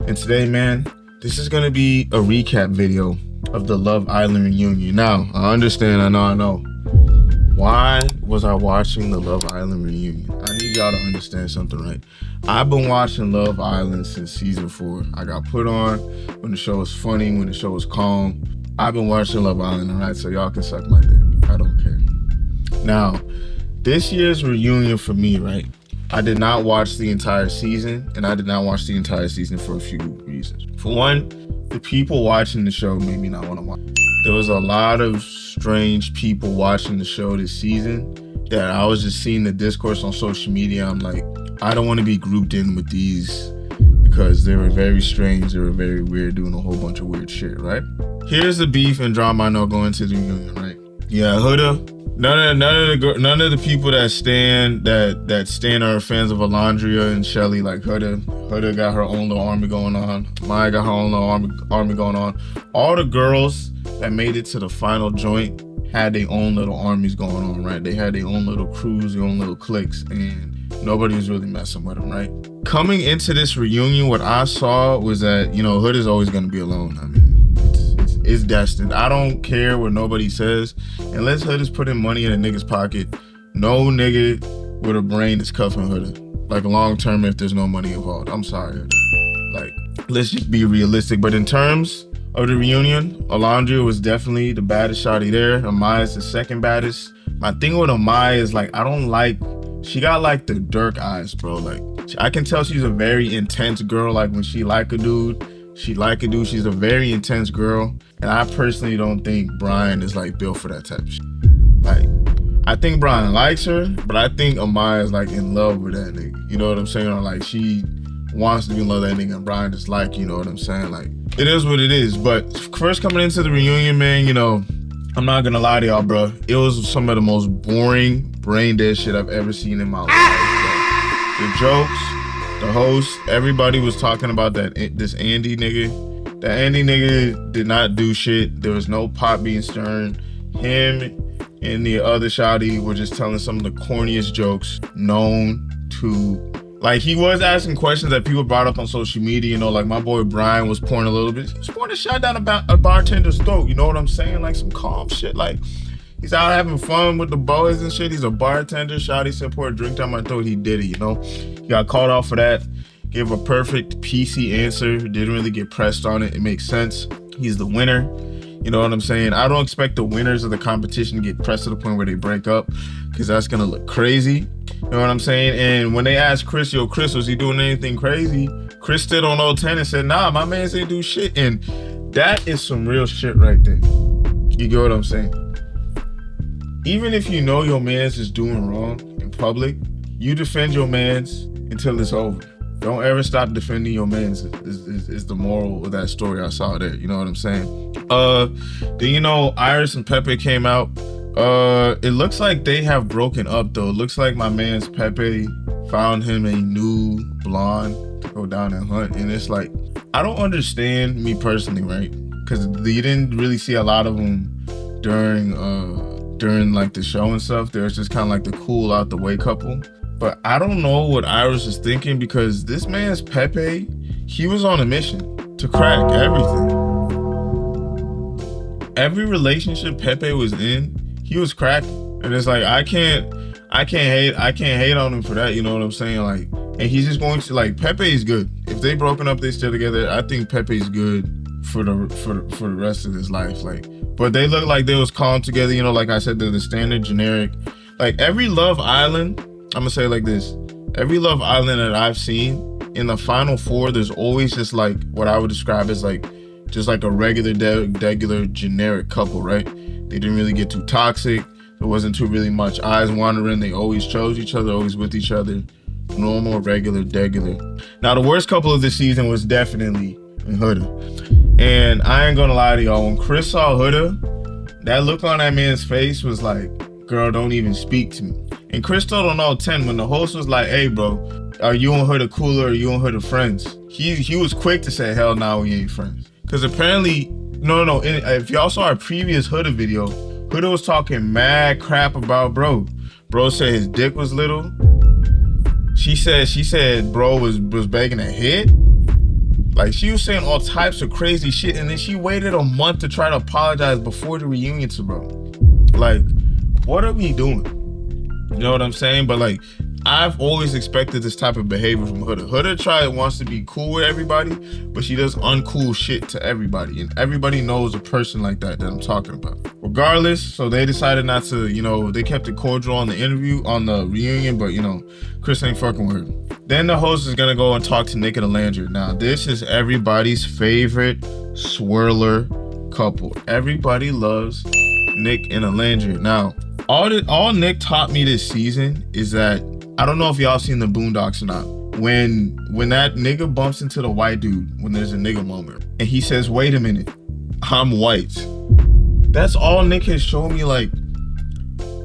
And today, man, this is gonna be a recap video of the Love Island reunion. Now, I understand, I know. Why was I watching the Love Island reunion? I need y'all to understand something, right? I've been watching Love Island since season 4. I got put on when the show was funny, when the show was calm. I've been watching Love Island, all right? So y'all can suck my dick. I don't care. Now, this year's reunion for me, right? I did not watch the entire season, and I did not watch the entire season for a few reasons. For one, the people watching the show made me not want to watch. There was a lot of strange people watching the show this season that I was just seeing the discourse on social media. I'm like, I don't want to be grouped in with these because they were very strange, they were very weird, doing a whole bunch of weird shit, right? Here's the beef and drama I know going to the reunion, right? Yeah, Huda. None of the people that stand are fans of Alondria and Shelly. Like Huda got her own little army going on. Maya got her own little army going on. All the girls that made it to the final joint had their own little armies going on, right? They had their own little crews, their own little cliques, and nobody was really messing with them, right? Coming into this reunion, what I saw was that, Huda's always gonna be alone. I mean, it's destined. I don't care what nobody says. Unless Huda's putting money in a nigga's pocket, no nigga with a brain is cuffing Huda. Like long term if there's no money involved. I'm sorry, Huda. Like, let's just be realistic. But in terms of the reunion, Alondria was definitely the baddest shawty there. Amaya's the second baddest. My thing with Amaya is like, she got like the Dirk eyes, bro. Like, I can tell she's a very intense girl. Like when she like a dude, she's a very intense girl. And I personally don't think Brian is like built for that type of shit. Like, I think Brian likes her, but I think Amaya is like in love with that nigga. You know what I'm saying? Or like she wants to be in love with that nigga and Brian just like, you know what I'm saying? Like, it is what it is. But first coming into the reunion, man, I'm not gonna lie to y'all, bro. It was some of the most boring, brain dead shit I've ever seen in my life, bro. The jokes, the host, everybody was talking about this Andy nigga. The Andy nigga did not do shit. There was no pot being stirred. Him and the other shawty were just telling some of the corniest jokes known to. Like, he was asking questions that people brought up on social media, like my boy Brian was pouring a little bit. He was pouring a shot down a bartender's throat, you know what I'm saying? Like some calm shit. Like, he's out having fun with the boys and shit. He's a bartender. Shawty said, pour a drink down my throat. He did it, He got called out for that. Gave a perfect PC answer. Didn't really get pressed on it. It makes sense. He's the winner. You know what I'm saying? I don't expect the winners of the competition to get pressed to the point where they break up, because that's going to look crazy. You know what I'm saying? And when they asked Chris, Chris, was he doing anything crazy? Chris stood on 010 and said, nah, my man ain't do shit. And that is some real shit right there. You get what I'm saying? Even if you know your mans is doing wrong in public, you defend your mans until it's over. Don't ever stop defending your mans is the moral of that story I saw there. You know what I'm saying? Then, Iris and Pepe came out. It looks like they have broken up, though. It looks like my man's Pepe found him a new blonde to go down and hunt. And it's like, I don't understand, me personally, right? Because you didn't really see a lot of them during like the show and stuff. There's just kind of like the cool out the way couple. But I don't know what Iris is thinking, because this man's Pepe, he was on a mission to crack everything. Every relationship Pepe was in, he was cracking. And it's like, I can't hate on him for that, you know what I'm saying? Like, and he's just going to, like, Pepe is good. If they broken up, they still together. I think Pepe's good for the rest of his life. Like, but they look like they was calm together, like I said, they're the standard generic. Like, every Love Island, I'm gonna say it like this. Every Love Island that I've seen, in the final 4, there's always just like what I would describe as like, just like a regular generic couple, right? They didn't really get too toxic. There wasn't too really much eyes wandering. They always chose each other, always with each other. Normal, regular, degular. Now, the worst couple of the season was definitely Huda. And I ain't gonna lie to y'all, when Chris saw Huda, that look on that man's face was like, girl, don't even speak to me. And Chris told on 010 when the host was like, hey, bro, are you and Huda cooler, or are you and Huda friends? He was quick to say, hell no, we ain't friends. Because apparently, no, if y'all saw our previous Huda video, Huda was talking mad crap about bro. Bro said his dick was little. She said bro was begging a hit. Like, she was saying all types of crazy shit, and then she waited a month to try to apologize before the reunion to bro. Like, what are we doing? You know what I'm saying? But like, I've always expected this type of behavior from Huda. Huda wants to be cool with everybody, but she does uncool shit to everybody. And everybody knows a person like that I'm talking about. Regardless, so they decided not to, you know, they kept it cordial on the interview, on the reunion, but you know, Chris ain't fucking with her. Then the host is gonna go and talk to Nick and Alandria. Now, this is everybody's favorite swirler couple. Everybody loves Nick and Alandria. Now, all Nick taught me this season is that, I don't know if y'all seen the Boondocks or not. When that nigga bumps into the white dude, when there's a nigga moment, and he says, wait a minute, I'm white. That's all Nick has shown me, like,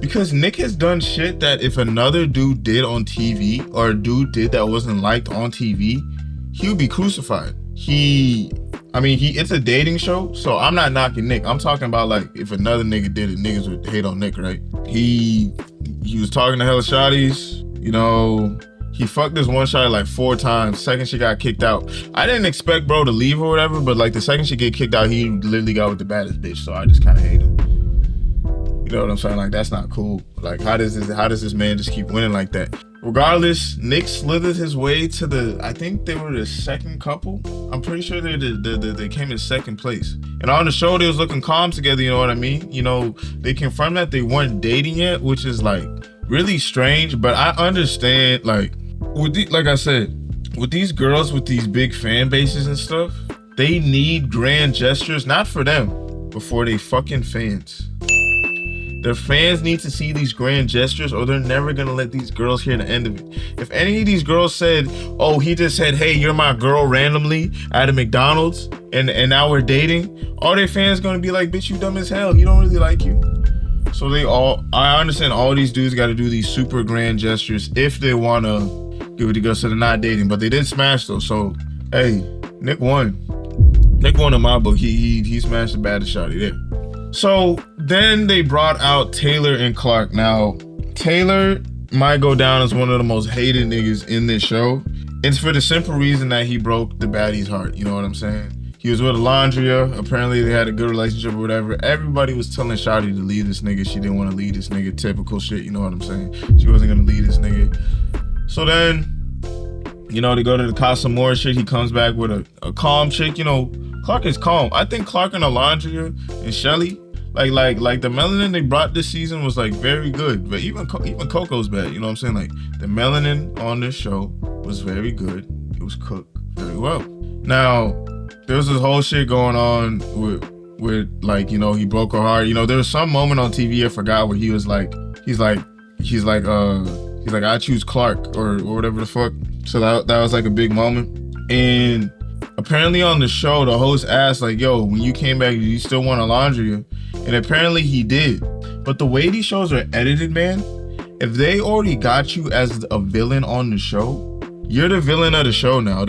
because Nick has done shit that if another dude did on TV, or a dude did that wasn't liked on TV, he would be crucified. It's a dating show, so I'm not knocking Nick. I'm talking about, like, if another nigga did it, niggas would hate on Nick, right? He was talking to hella shawties, you know, he fucked this one shawty like 4 times. Second she got kicked out. I didn't expect bro to leave or whatever, but like the second she get kicked out, he literally got with the baddest bitch, so I just kind of hate him. You know what I'm saying? Like, that's not cool. Like, how does this man just keep winning like that? Regardless, Nick slithered his way to I think they were the second couple. I'm pretty sure they came in second place. And on the show, they was looking calm together, you know what I mean? You know, they confirmed that they weren't dating yet, which is like really strange, but I understand, like, like I said, with these girls with these big fan bases and stuff, they need grand gestures, not for them, but for they fucking fans. Their fans need to see these grand gestures, or they're never gonna let these girls hear the end of it. If any of these girls said, oh, he just said, hey, you're my girl randomly at a McDonald's, and now we're dating, all their fans gonna be like, bitch, you dumb as hell. He don't really like you. So I understand all these dudes gotta do these super grand gestures if they wanna give it to girls, so they're not dating. But they did smash though, so hey, Nick won. Nick won in my book. He smashed the baddest shawty there. So then they brought out Taylor and Clark. Now, Taylor might go down as one of the most hated niggas in this show. It's for the simple reason that he broke the baddie's heart. You know what I'm saying? He was with Alandria. Apparently they had a good relationship or whatever. Everybody was telling Shawty to leave this nigga. She didn't want to leave this nigga. Typical shit, you know what I'm saying? She wasn't going to leave this nigga. So then, you know, they go to the Casa More shit. He comes back with a calm chick. You know, Clark is calm. I think Clark and Alandria and Shelly, like the melanin they brought this season was like very good, but even Coco's bad. You know what I'm saying? Like, the melanin on this show was very good. It was cooked very well. Now, there was this whole shit going on with like, you know, he broke her heart. You know, there was some moment on TV, I forgot, where he was like, he's like, I choose Clark or whatever the fuck. So that was like a big moment. And apparently on the show, the host asked, like, yo, when you came back, did you still want Alandria? And apparently he did. But the way these shows are edited, man, if they already got you as a villain on the show, you're the villain of the show now.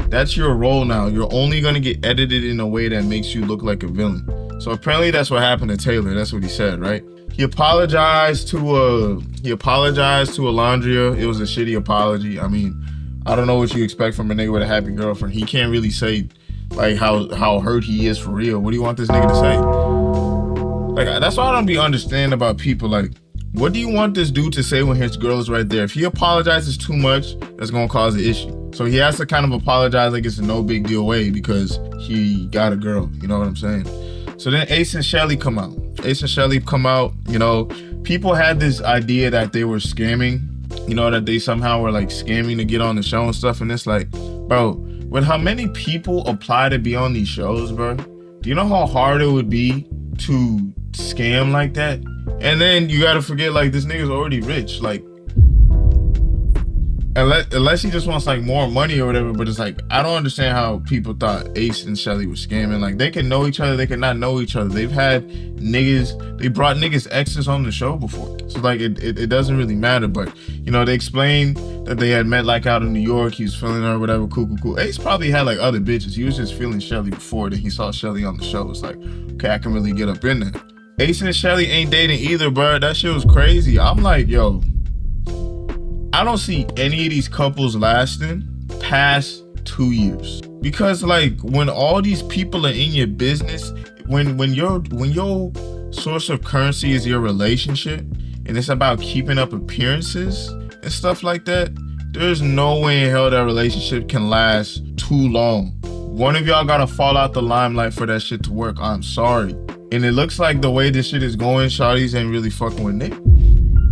That's your role now. You're only gonna get edited in a way that makes you look like a villain. So apparently that's what happened to Taylor. That's what he said, right? He apologized to Alandria. It was a shitty apology. I mean, I don't know what you expect from a nigga with a happy girlfriend. He can't really say like how hurt he is for real. What do you want this nigga to say? Like, that's why I don't be understanding about people. Like, what do you want this dude to say when his girl is right there? If he apologizes too much, that's gonna cause an issue. So he has to kind of apologize like it's a no big deal way because he got a girl. You know what I'm saying? So then Ace and Shelly come out. You know, people had this idea that they were scamming. You know, that they somehow were like scamming to get on the show and stuff. And it's like, bro, with how many people apply to be on these shows, bro, do you know how hard it would be to scam like that? And then you gotta forget, like, this nigga's already rich. Like, unless he just wants like more money or whatever, but it's like, I don't understand how people thought Ace and Shelly were scamming. Like, they can know each other, they can not know each other. They brought niggas exes on the show before. So like, it doesn't really matter. But, you know, they explained that they had met like out in New York. He was feeling her or whatever, cool. Ace probably had like other bitches. He was just feeling Shelly before, then he saw Shelly on the show. It's like, okay, I can really get up in there. Ace and Shelly ain't dating either, bro. That shit was crazy. I'm like, yo, I don't see any of these couples lasting past 2 years. Because like when all these people are in your business, when your source of currency is your relationship and it's about keeping up appearances and stuff like that, there's no way in hell that relationship can last too long. One of y'all gotta fall out the limelight for that shit to work. I'm sorry. And it looks like the way this shit is going, shawty's ain't really fucking with Nick.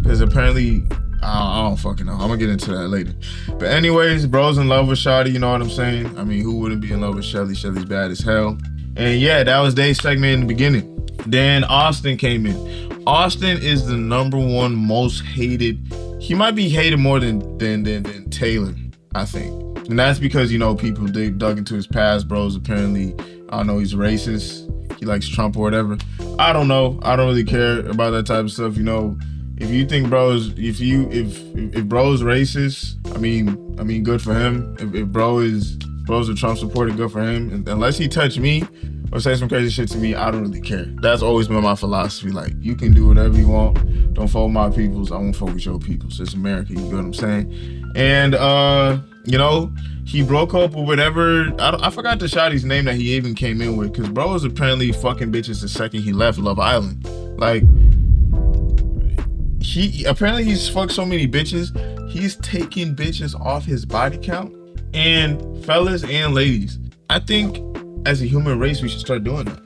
Because apparently, I don't fucking know. I'm gonna get into that later. But anyways, bro's in love with shawty, you know what I'm saying? I mean, who wouldn't be in love with Shelly? Shelly's bad as hell. And yeah, that was Dave's segment in the beginning. Then Austin came in. Austin is the #1 most hated. He might be hated more than Taylor, I think. And that's because, you know, people, they dug into his past. Bro's apparently, I don't know, he's racist. He likes Trump or whatever. I don't know. I don't really care about that type of stuff. You know, if you think if bro's racist, I mean, good for him. If bro's a Trump supporter, good for him. And unless he touch me or say some crazy shit to me, I don't really care. That's always been my philosophy. Like, you can do whatever you want. Don't fuck with my peoples. I won't fuck with your peoples. It's America. You get what I'm saying? And you know, he broke up with whatever. I forgot the shawty's name that he even came in with, because bro was apparently fucking bitches the second he left Love Island. Like, he's fucked so many bitches, he's taking bitches off his body count. And fellas and ladies, I think as a human race we should start doing that.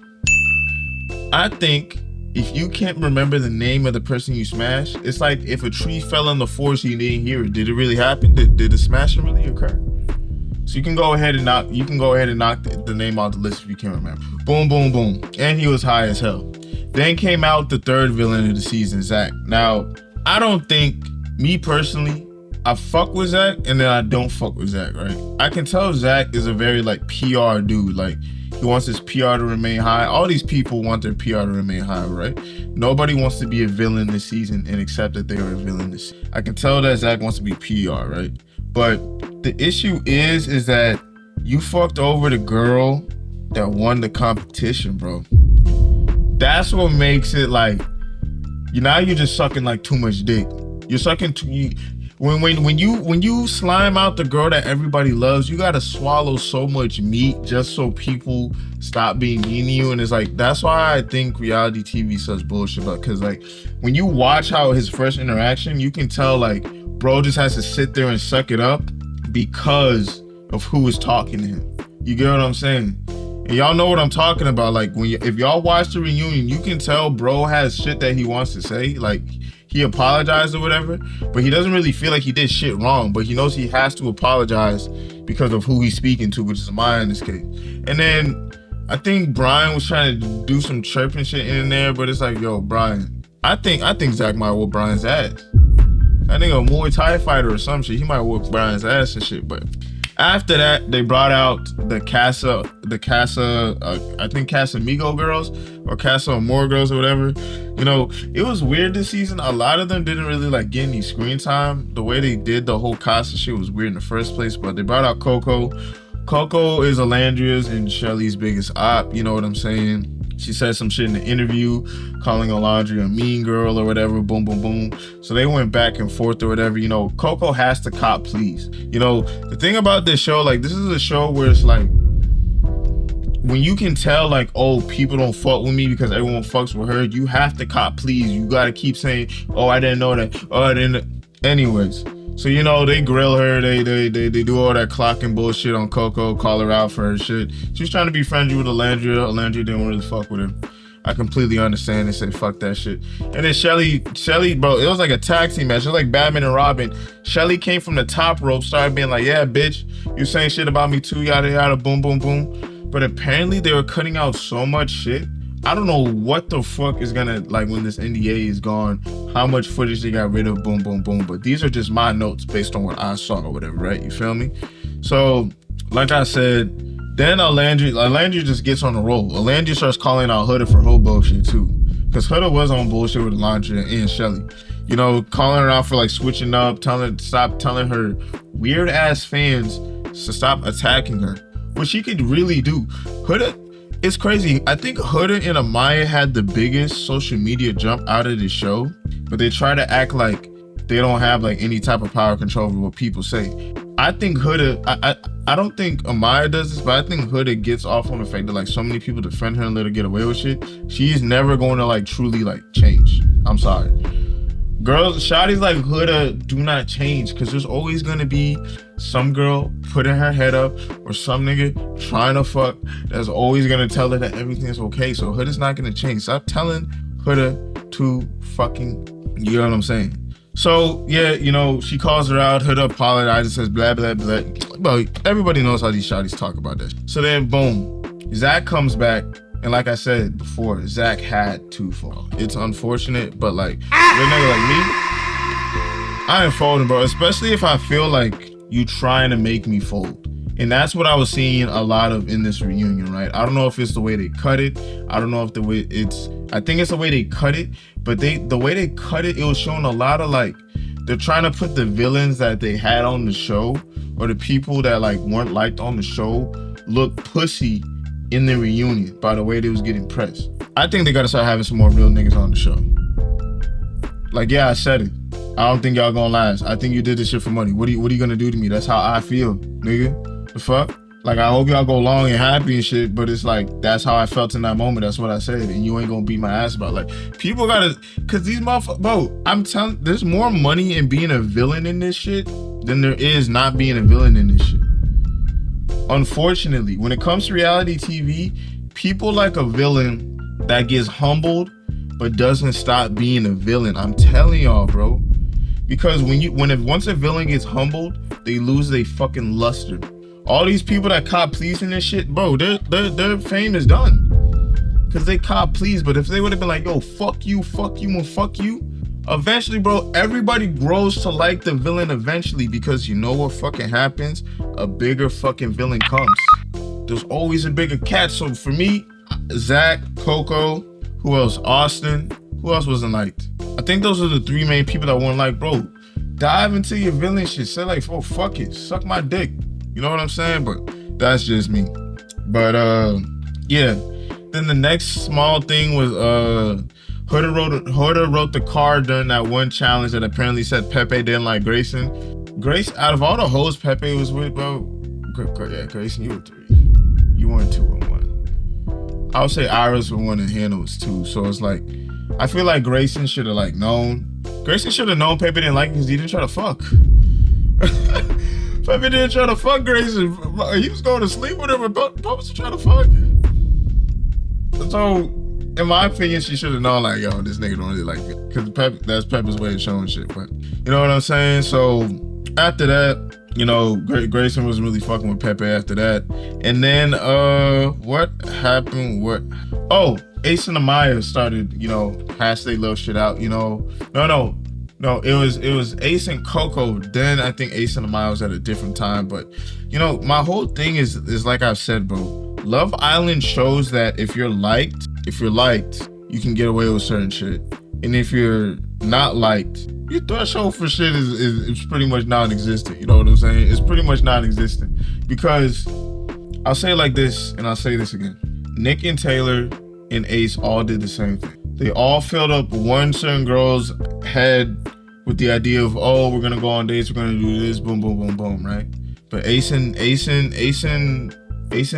I think if you can't remember the name of the person you smashed, it's like if a tree fell in the forest, you didn't hear it. Did it really happen? Did the smashing really occur? So you can go ahead and knock the name off the list if you can't remember. Boom, boom, boom. And he was high as hell. Then came out the third villain of the season, Zach. Now, I don't think, me personally, I fuck with Zach and then I don't fuck with Zach, right? I can tell Zach is a very like PR dude. Like, he wants his PR to remain high. All these people want their PR to remain high, right? Nobody wants to be a villain this season and accept that they were a villain this season. I can tell that Zach wants to be PR, right? But the issue is that you fucked over the girl that won the competition, bro. That's what makes it like, you're just sucking like too much dick. You're sucking when you slime out the girl that everybody loves, you gotta swallow so much meat just so people stop being mean to you. And it's like, that's why I think reality TV is such bullshit. Because like, when you watch how his first interaction, you can tell like bro just has to sit there and suck it up because of who is talking to him. You get what I'm saying? And y'all know what I'm talking about. Like, if y'all watch the reunion, you can tell bro has shit that he wants to say. Like, he apologized or whatever, but he doesn't really feel like he did shit wrong, but he knows he has to apologize because of who he's speaking to, which is Maya in this case. And then I think Brian was trying to do some chirping shit in there, but it's like, yo, Brian, I think Zach might whoop Brian's ass. I think a Muay Thai fighter or some shit, he might whoop Brian's ass and shit. But after that, they brought out the Casa, I think Casamigo girls or Casa Amor girls or whatever. You know, it was weird this season. A lot of them didn't really like get any screen time. The way they did the whole Casa shit was weird in the first place, but they brought out Coco. Coco is Alandria's and Shelly's biggest op, you know what I'm saying? She said some shit in the interview, calling Alandria a mean girl or whatever, boom, boom, boom. So they went back and forth or whatever. You know, Coco has to cop please. You know, the thing about this show, like, this is a show where it's like, when you can tell, like, oh, people don't fuck with me because everyone fucks with her, you have to cop please. You gotta keep saying, oh, I didn't know that. Oh, I didn't. Anyways. So, you know, they grill her, they do all that clocking bullshit on Coco, call her out for her shit. She was trying to be friendly with Alandria. Alandria didn't really fuck with her. I completely understand. They said, fuck that shit. And then Shelly, bro, it was like a tag team match. It was like Batman and Robin. Shelly came from the top rope, started being like, yeah, bitch, you saying shit about me too, yada, yada, boom, boom, boom. But apparently they were cutting out so much shit. I don't know what the fuck is gonna, like, when this NDA is gone, how much footage they got rid of, boom, boom, boom. But these are just my notes based on what I saw or whatever, right? You feel me? So, like I said, then Alandria just gets on the roll. Alandria starts calling out Huda for whole bullshit too. Because Huda was on bullshit with Alandria and Shelly. You know, calling her out for like switching up, stop telling her weird ass fans to stop attacking her. Which she could really do. Huda, it's crazy. I think Huda and Amaya had the biggest social media jump out of the show, but they try to act like they don't have like any type of power control over what people say. I think Huda, I don't think Amaya does this, but I think Huda gets off on the fact that like so many people defend her and let her get away with shit. She's never going to like truly like change. I'm sorry. Girls, shawty's like Huda do not change, because there's always gonna be some girl putting her head up or some nigga trying to fuck that's always gonna tell her that everything's okay. So Huda's not gonna change. Stop telling Huda to fucking, you know what I'm saying? So yeah, you know, she calls her out, Huda apologizes, says blah blah blah. Well, everybody knows how these shawties talk about that. So then boom, Zach comes back. And like I said before, Zach had to fall. It's unfortunate, but like, with a nigga like me, I ain't folding, bro. Especially if I feel like you trying to make me fold. And that's what I was seeing a lot of in this reunion, right? I don't know if it's the way they cut it. I don't know if the way I think it's the way they cut it. But the way they cut it, it was showing a lot of like, they're trying to put the villains that they had on the show, or the people that like weren't liked on the show, look pussy in the reunion by the way they was getting pressed. I think they gotta start having some more real niggas on the show. Like, yeah, I said it. I don't think y'all gonna last. I think you did this shit for money. What are you gonna do to me? That's how I feel, nigga. The fuck? Like, I hope y'all go long and happy and shit, but it's like, that's how I felt in that moment. That's what I said. And you ain't gonna beat my ass about it. Like, people gotta, cause these motherfuckers, bro, I'm telling, there's more money in being a villain in this shit than there is not being a villain in this shit. Unfortunately, when it comes to reality TV, people like a villain that gets humbled but doesn't stop being a villain. I'm telling y'all, bro. Because once a villain gets humbled, they lose their fucking luster. All these people that cop pleasing this shit, bro, their fame is done. Cause they cop please. But if they would have been like, yo, fuck you, and fuck you, eventually, bro, everybody grows to like the villain eventually, because you know what fucking happens? A bigger fucking villain comes. There's always a bigger cat. So for me, Zach, Coco, who else? Austin. Who else wasn't liked? I think those are the three main people that weren't like, bro, dive into your villain shit. Say like, oh, fuck it. Suck my dick. You know what I'm saying? But that's just me. But yeah. Then the next small thing was Huda wrote the card during that one challenge that apparently said Pepe didn't like Grayson. Grace, out of all the hoes Pepe was with, bro, yeah, Grayson, you were 3. You weren't 2 and 1. I would say Iris was 1 and Hannah was 2. So it's like, I feel like Grayson should have like known. Grayson should have known Pepe didn't like him because he didn't try to fuck. Pepe didn't try to fuck Grayson. He was going to sleep with her, but Pepe was trying to fuck. So, in my opinion, she should have known, like, yo, this nigga don't really like me. Because that's Pepper's way of showing shit. But, you know what I'm saying? So, after that, you know, Grayson wasn't really fucking with Pepe after that. And then, what happened? Oh, Ace and Amaya started, you know, hash their little shit out, you know. No, it was Ace and Coco. Then I think Ace and Amaya was at a different time. But, you know, my whole thing is like I've said, bro. Love Island shows that if you're liked, you can get away with certain shit. And if you're not liked, your threshold for shit is pretty much non-existent. You know what I'm saying? It's pretty much non-existent. Because I'll say it like this, and I'll say this again. Nick and Taylor and Ace all did the same thing. They all filled up one certain girl's head with the idea of, oh, we're gonna go on dates, we're gonna do this, boom, boom, boom, boom, right? But Ace and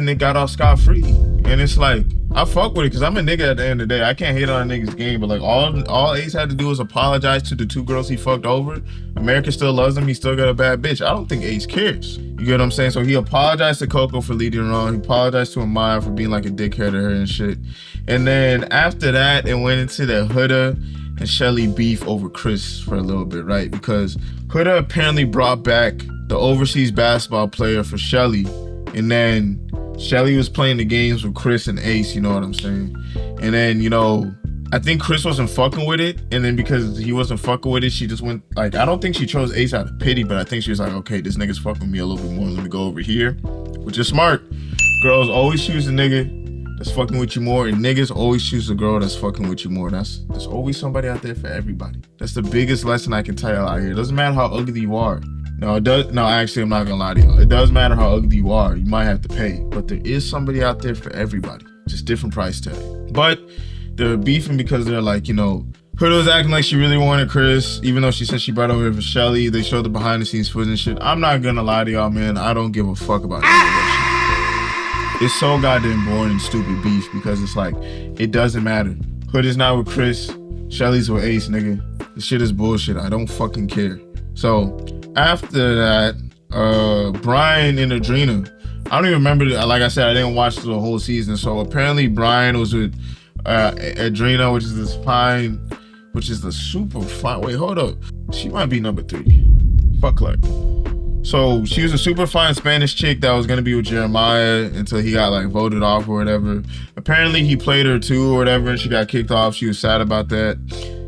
Nick got off scot-free. And it's like, I fuck with it because I'm a nigga at the end of the day. I can't hate on a nigga's game, but like all Ace had to do was apologize to the 2 girls he fucked over. America still loves him. He still got a bad bitch. I don't think Ace cares. You get what I'm saying? So he apologized to Coco for leading her on. He apologized to Amaya for being like a dickhead to her and shit. And then after that, it went into the Huda and Shelly beef over Chris for a little bit, right? Because Huda apparently brought back the overseas basketball player for Shelly. And then Shelly was playing the games with Chris and Ace, you know what I'm saying? And then, you know, I think Chris wasn't fucking with it. And then because he wasn't fucking with it, she just went, like, I don't think she chose Ace out of pity, but I think she was like, okay, this nigga's fucking with me a little bit more. Let me go over here, which is smart. Girls always choose the nigga that's fucking with you more, and niggas always choose the girl that's fucking with you more. There's always somebody out there for everybody. That's the biggest lesson I can tell you out here. It doesn't matter how ugly you are. No, it does. No, actually, I'm not gonna lie to you. It does matter how ugly you are. You might have to pay, but there is somebody out there for everybody. Just different price tag. But they're beefing because they're like, you know, Huda was acting like she really wanted Chris, even though she said she brought over for Shelly. They showed the behind the scenes footage and shit. I'm not gonna lie to y'all, man. I don't give a fuck about any of that shit. It's so goddamn boring and stupid beef because it's like, it doesn't matter. Huda's not with Chris. Shelly's with Ace, nigga. This shit is bullshit. I don't fucking care. So after that, Brian and Adrena. I don't even remember. Like I said, I didn't watch the whole season. So apparently Brian was with Adrena, which is the super fine. Wait, hold up. She might be number 3. Fuck like. So she was a super fine Spanish chick that was gonna be with Jeremiah until he got like voted off or whatever. Apparently he played her too or whatever, and she got kicked off. She was sad about that.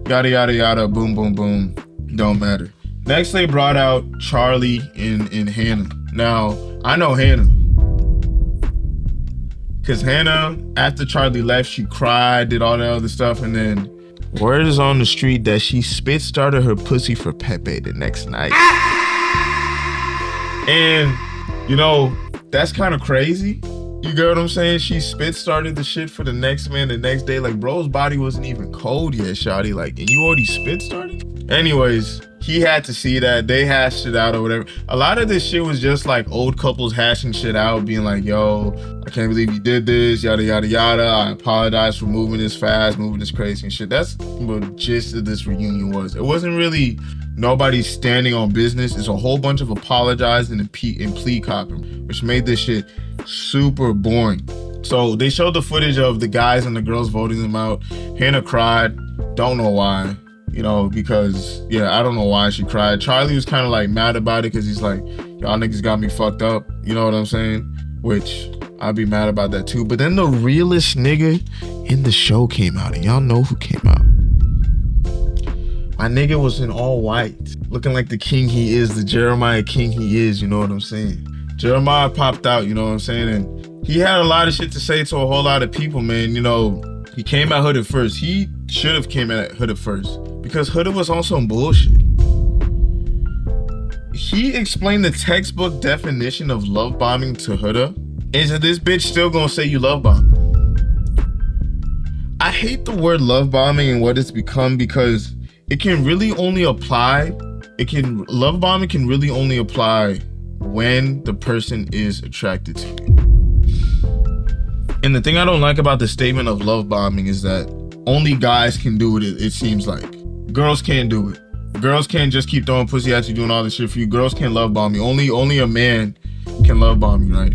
Yada yada yada. Boom boom boom. Don't matter. Next they brought out Charlie and Hannah. Now I know Hannah. Cause Hannah, after Charlie left, she cried, did all that other stuff, and then word is on the street that she spit started her pussy for Pepe the next night. And, you know, that's kind of crazy. You get what I'm saying? She spit started the shit for the next man the next day. Like, bro's body wasn't even cold yet, shawty. Like, and you already spit started? Anyways, he had to see that. They hashed it out or whatever. A lot of this shit was just like old couples hashing shit out, being like, yo, I can't believe you did this, yada, yada, yada. I apologize for moving this fast, moving this crazy and shit. That's what the gist of this reunion was. It wasn't really nobody standing on business. It's a whole bunch of apologizing and plea copping, which made this shit super boring. So they showed the footage of the guys and the girls voting them out. Hannah cried. Don't know why. You know, because, yeah, I don't know why she cried. Charlie was kind of like mad about it because he's like, y'all niggas got me fucked up. You know what I'm saying? Which I'd be mad about that too. But then the realest nigga in the show came out, and y'all know who came out. My nigga was in all white, looking like the king he is, the Jeremiah king he is, you know what I'm saying? Jeremiah popped out, you know what I'm saying? And he had a lot of shit to say to a whole lot of people, man. You know, he came at Huda first. He should have came at Huda first because Huda was on some bullshit. He explained the textbook definition of love bombing to Huda, and so this bitch still gonna say you love bombing. I hate the word love bombing and what it's become because it can really only apply, love bombing can really only apply when the person is attracted to you. And the thing I don't like about the statement of love bombing is that only guys can do it, it seems like. Girls can't do it. Girls can't just keep throwing pussy at you, doing all this shit for you. Girls can't love bomb you. Only a man can love bomb you, right?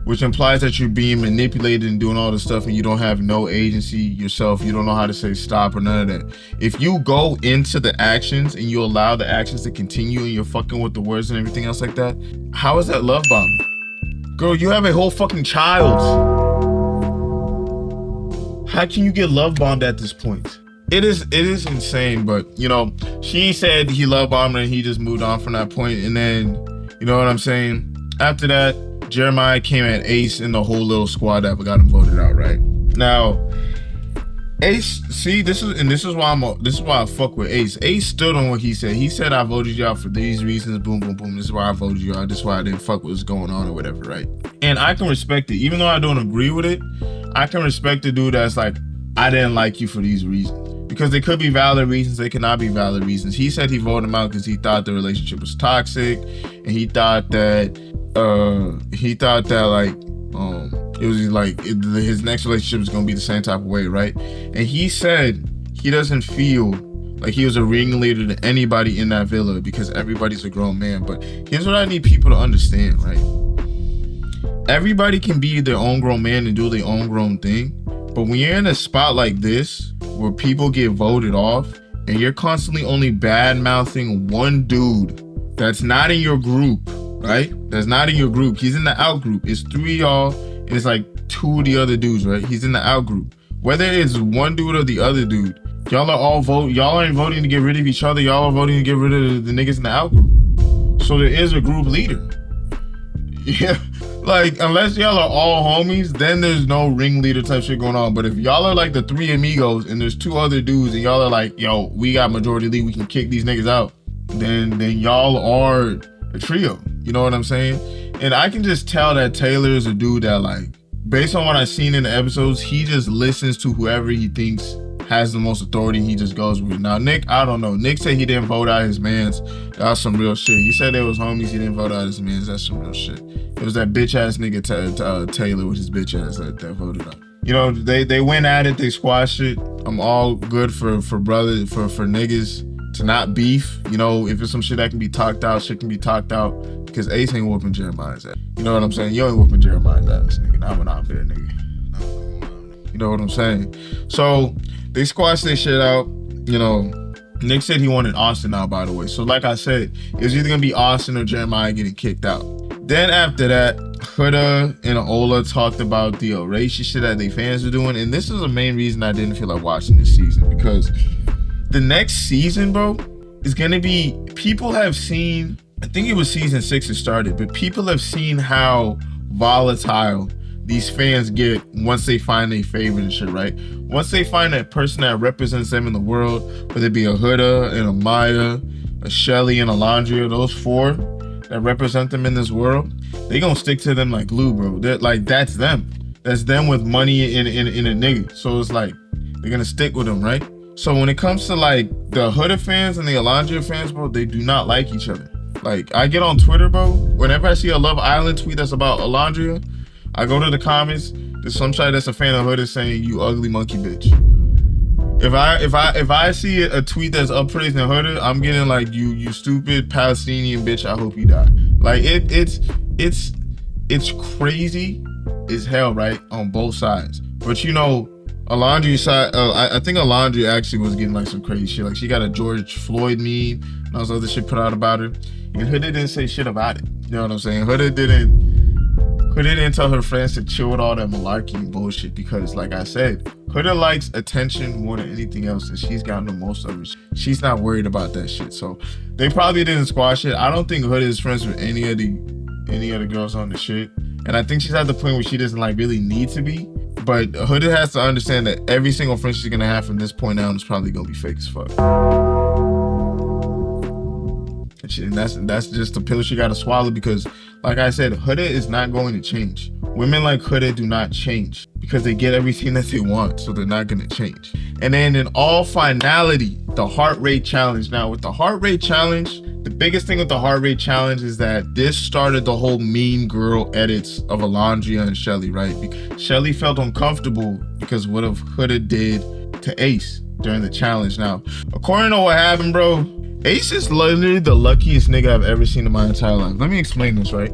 Which implies that you're being manipulated and doing all this stuff and you don't have no agency yourself. You don't know how to say stop or none of that. If you go into the actions and you allow the actions to continue and you're fucking with the words and everything else like that, how is that love bombing? Girl, you have a whole fucking child. How can you get love bombed at this point? It is insane, but you know, she said he love bombed her and he just moved on from that point. And then, you know what I'm saying? After that, Jeremiah came at Ace and the whole little squad that got him voted out, right? Now, Ace, see, this is why I fuck with Ace. Ace stood on what he said. He said, I voted you out for these reasons, boom, boom, boom. This is why I voted you out. This is why I didn't fuck with what's going on or whatever, right? And I can respect it. Even though I don't agree with it, I can respect the dude that's like, I didn't like you for these reasons. Because they could be valid reasons, they cannot be valid reasons. He said he voted him out because he thought the relationship was toxic, and he thought that like it was like his next relationship is gonna be the same type of way, right? And he said he doesn't feel like he was a ringleader to anybody in that villa because everybody's a grown man. But here's what I need people to understand, right? Everybody can be their own grown man and do their own grown thing. But when you're in a spot like this, where people get voted off, and you're constantly only bad-mouthing one dude that's not in your group, right? That's not in your group. He's in the out group. It's 3 of y'all, and it's like 2 of the other dudes, right? He's in the out group. Whether it's one dude or the other dude, y'all are all y'all aren't voting to get rid of each other. Y'all are voting to get rid of the niggas in the out group. So there is a group leader. Yeah. Like, unless y'all are all homies, then there's no ringleader type shit going on. But if y'all are like the 3 amigos and there's 2 other dudes and y'all are like, yo, we got majority lead, we can kick these niggas out, then y'all are a trio. You know what I'm saying? And I can just tell that Taylor is a dude that, like, based on what I've seen in the episodes, he just listens to whoever he thinks has the most authority, he just goes with it. Now, Nick, I don't know. Nick said he didn't vote out his mans. That's some real shit. He said there was homies, he didn't vote out his mans. That's some real shit. It was that bitch ass nigga Taylor with his bitch ass that voted out. You know, they went at it, they squashed it. I'm all good for niggas to not beef. You know, if it's some shit that can be talked out, shit can be talked out. Because Ace ain't whooping Jeremiah's ass. You know what I'm saying? You ain't whooping Jeremiah's ass, nigga. Not when I'm there, nigga. You know what I'm saying? So they squashed their shit out. You know, Nick said he wanted Austin out, by the way. So like I said, it was either gonna be Austin or Jeremiah getting kicked out. Then after that, Huda and Ola talked about the racist shit that they fans were doing. And this is the main reason I didn't feel like watching this season. Because the next season, bro, is gonna be, people have seen, I think it was season 6 it started, but people have seen how volatile these fans get once they find their favorite and shit, right? Once they find that person that represents them in the world, whether it be a Huda and a Maya, a Shelly and a Landria, those 4 that represent them in this world, they gonna stick to them like glue, bro. They're like, that's them. That's them with money in a nigga. So it's like, they're gonna stick with them, right? So when it comes to like the Huda fans and the Alandria fans, bro, they do not like each other. Like, I get on Twitter, bro, whenever I see a Love Island tweet that's about Alandria, I go to the comments, there's some side that's a fan of Huda saying, you ugly monkey bitch. If I see a tweet that's uppraising Huda, I'm getting like, you stupid Palestinian bitch, I hope you die. Like, it's crazy as hell, right? On both sides. But you know, Alandria's side, I think Alandria actually was getting like some crazy shit. Like, she got a George Floyd meme and all this other shit put out about her. And Huda didn't say shit about it. You know what I'm saying? Huda didn't tell her friends to chill with all that malarkey and bullshit, because like I said, Huda likes attention more than anything else, and she's gotten the most of it. She's not worried about that shit. So they probably didn't squash it. I don't think Huda is friends with any of the girls on the shit. And I think she's at the point where she doesn't like really need to be. But Huda has to understand that every single friend she's gonna have from this point on is probably gonna be fake as fuck. And that's just the pill she gotta swallow, because like I said, Huda is not going to change. Women like Huda do not change because they get everything that they want, so they're not gonna change. And then in all finality, the heart rate challenge. Now with the heart rate challenge, the biggest thing with the heart rate challenge is that this started the whole mean girl edits of Alandria and Shelly, right? Shelly felt uncomfortable because what Huda did to Ace during the challenge. Now, according to what happened, bro, Ace is literally the luckiest nigga I've ever seen in my entire life. Let me explain this, right?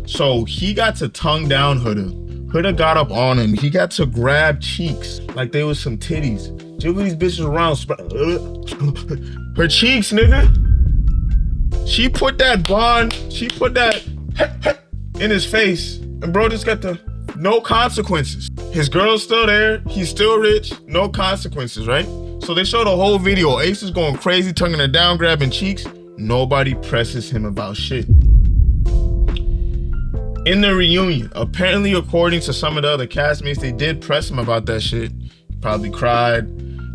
So he got to tongue down Huda. Huda got up on him. He got to grab cheeks like they was some titties. Jiggle these bitches around. Her cheeks, nigga. She put that bond, she put that in his face. And bro just got the no consequences. His girl's still there. He's still rich. No consequences, right? So they show the whole video. Ace is going crazy, tonguing her down, grabbing cheeks. Nobody presses him about shit. In the reunion, apparently according to some of the other castmates, they did press him about that shit. Probably cried,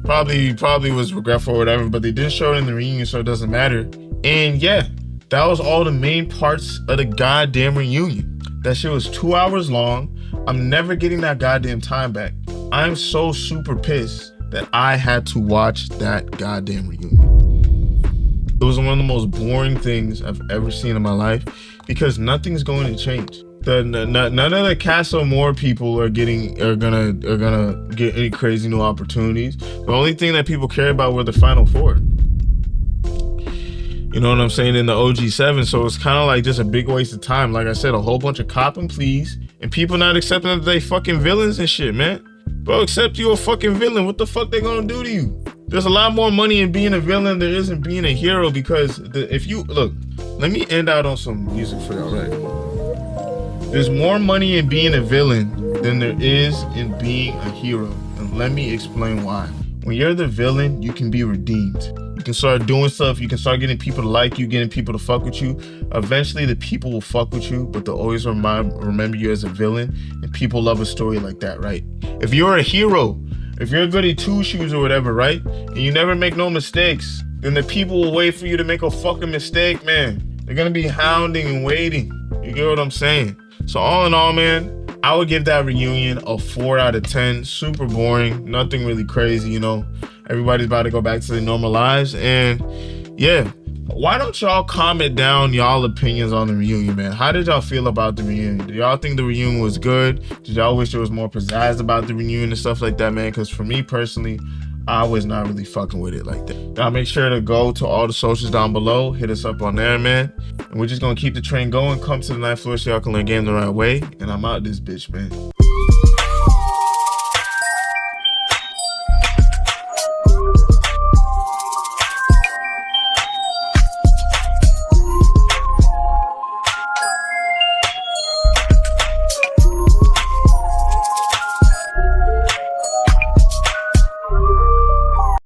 probably was regretful or whatever, but they didn't show it in the reunion, so it doesn't matter. And yeah, that was all the main parts of the goddamn reunion. That shit was 2 hours long. I'm never getting that goddamn time back. I'm so super pissed that I had to watch that goddamn reunion. It was one of the most boring things I've ever seen in my life, because nothing's going to change. None of the Castle Moore people are gonna get any crazy new opportunities. The only thing that people care about were the Final Four. You know what I'm saying? In the OG7, so it's kind of like just a big waste of time. Like I said, a whole bunch of cop and pleas, and people not accepting that they fucking villains and shit, man. Bro, accept you a fucking villain. What the fuck they gonna do to you? There's a lot more money in being a villain than there is in being a hero, because if you look, let me end out on some music for y'all, right? There's more money in being a villain than there is in being a hero, and let me explain why. When you're the villain, you can be redeemed. You can start doing stuff. You can start getting people to like you, getting people to fuck with you. Eventually, the people will fuck with you, but they'll always remember you as a villain. And people love a story like that, right? If you're a hero, if you're a goody two-shoes or whatever, right? And you never make no mistakes, then the people will wait for you to make a fucking mistake, man. They're gonna be hounding and waiting. You get what I'm saying? So all in all, man, I would give that reunion a 4 out of 10. Super boring, nothing really crazy, you know. Everybody's about to go back to their normal lives. And yeah, why don't y'all comment down y'all opinions on the reunion, man? How did y'all feel about the reunion? Do y'all think the reunion was good? Did y'all wish there was more pizzazz about the reunion and stuff like that, man? Because for me personally, I was not really fucking with it like that. Now make sure to go to all the socials down below. Hit us up on there, man. And we're just gonna keep the train going. Come to the 9th floor so y'all can learn game the right way. And I'm out this bitch, man.